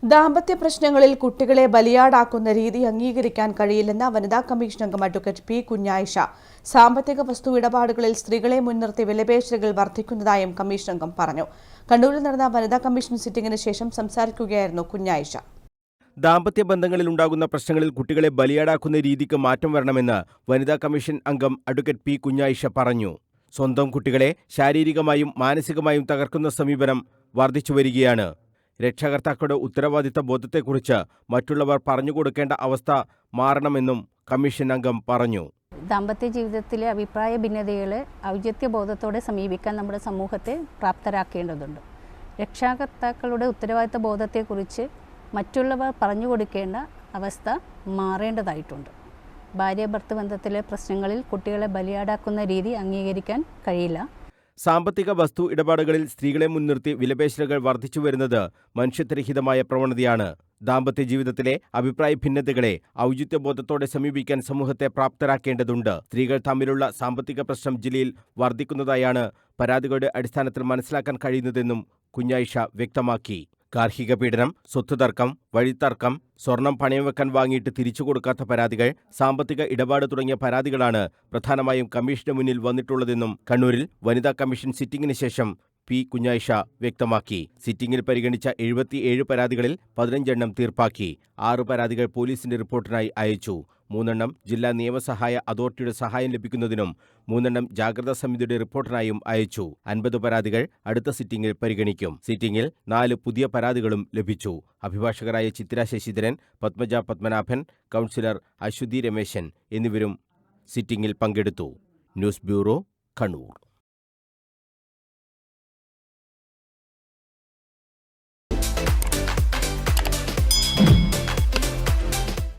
ദാമ്പത്യ പ്രശ്നങ്ങളിൽ കുട്ടികളെ ബലിയാടാക്കുന്ന രീതി അംഗീകരിക്കാൻ കഴിയില്ലെന്ന് വനിതാ കമ്മീഷൻ അംഗം അഡ്വക്കേറ്റ് പി കുഞ്ഞായിഷ. സാമ്പത്തിക വസ്തു ഇടപാടുകളിൽ സ്ത്രീകളെ മുൻനിർത്തി വിലപേശലുകൾ വർദ്ധിക്കുന്നതായും കമ്മീഷൻ അംഗം പറഞ്ഞു. കണ്ണൂരിൽ നടന്ന വനിതാ കമ്മീഷൻ സിറ്റിംഗിന് ശേഷം സംസാരിക്കുകയായിരുന്നു കുഞ്ഞായിഷ. ദാമ്പത്യ ബന്ധങ്ങളിൽ ഉണ്ടാകുന്ന പ്രശ്നങ്ങളിൽ കുട്ടികളെ ബലിയാടാക്കുന്ന രീതിക്ക് മാറ്റം വരണമെന്ന് വനിതാ കമ്മീഷൻ അംഗം അഡ്വക്കേറ്റ് പി കുഞ്ഞായിഷ പറഞ്ഞു. സ്വന്തം കുട്ടികളെ ശാരീരികമായും മാനസികമായും തകർക്കുന്ന സമീപനം വർദ്ധിച്ചുവരികയാണ്. രക്ഷകർത്താക്കളുടെ ഉത്തരവാദിത്ത ബോധത്തെക്കുറിച്ച് മറ്റുള്ളവർ പറഞ്ഞുകൊടുക്കേണ്ട അവസ്ഥ മാറണമെന്നും കമ്മീഷൻ അംഗം പറഞ്ഞു. ദാമ്പത്യ ജീവിതത്തിലെ അഭിപ്രായ ഭിന്നതകളെ ഔചിത്യബോധത്തോടെ സമീപിക്കാൻ നമ്മുടെ സമൂഹത്തെ പ്രാപ്തരാക്കേണ്ടതുണ്ട്. രക്ഷാകർത്താക്കളുടെ ഉത്തരവാദിത്ത ബോധത്തെക്കുറിച്ച് മറ്റുള്ളവർ പറഞ്ഞു കൊടുക്കേണ്ട അവസ്ഥ മാറേണ്ടതായിട്ടുണ്ട്. ഭാര്യ ഭർത്തൃ ബന്ധത്തിലെ പ്രശ്നങ്ങളിൽ കുട്ടികളെ ബലിയാടാക്കുന്ന രീതി അംഗീകരിക്കാൻ കഴിയില്ല. സാമ്പത്തിക വസ്തു ഇടപാടുകളിൽ സ്ത്രീകളെ മുൻനിർത്തി വിലപേശലുകൾ വർദ്ധിച്ചുവരുന്നത് മനുഷ്യത്വരഹിതമായ പ്രവണതയാണ്. ദാമ്പത്യ ജീവിതത്തിലെ അഭിപ്രായ ഭിന്നതകളെ ഔചിത്യബോധത്തോടെ സമീപിക്കാൻ സമൂഹത്തെ പ്രാപ്തരാക്കേണ്ടതുണ്ട്. സ്ത്രീകൾ തമ്മിലുള്ള സാമ്പത്തിക പ്രശ്നം ജില്ലയിൽ വർദ്ധിക്കുന്നതായാണ് പരാതികളുടെ അടിസ്ഥാനത്തിൽ മനസ്സിലാക്കാൻ കഴിയുന്നതെന്നും കുഞ്ഞായിഷ വ്യക്തമാക്കി. ഗാർഹിക പീഡനം, സ്വത്ത് തർക്കം, വഴിത്തർക്കം, സ്വർണം പണയം വെക്കാൻ വാങ്ങിയിട്ട് തിരിച്ചു കൊടുക്കാത്ത പരാതികൾ, സാമ്പത്തിക ഇടപാട് തുടങ്ങിയ പരാതികളാണ് പ്രധാനമായും കമ്മീഷന് മുന്നിൽ വന്നിട്ടുള്ളതെന്നും കണ്ണൂരിൽ വനിതാ കമ്മീഷൻ സിറ്റിംഗിന് ശേഷം പി കുഞ്ഞായിഷ വ്യക്തമാക്കി. സിറ്റിംഗിൽ പരിഗണിച്ച 77 പരാതികളിൽ 15 എണ്ണം തീർപ്പാക്കി. 6 പരാതികൾ പോലീസിന്റെ റിപ്പോർട്ടിനായി അയച്ചു. 3 എണ്ണം ജില്ലാ നിയമസഹായ അതോറിറ്റിയുടെ സഹായം ലഭിക്കുന്നതിനും 3 എണ്ണം ജാഗ്രതാ സമിതിയുടെ റിപ്പോർട്ടിനായും അയച്ചു. 50 പരാതികൾ അടുത്ത സിറ്റിംഗിൽ പരിഗണിക്കും. സിറ്റിംഗിൽ 4 പുതിയ പരാതികളും ലഭിച്ചു. അഭിഭാഷകരായ ചിത്ര ശശിധരൻ, പത്മജ പത്മനാഭൻ, കൗൺസിലർ അശ്വതി രമേശൻ എന്നിവരും സിറ്റിംഗിൽ പങ്കെടുത്തു. News bureau, Kannur.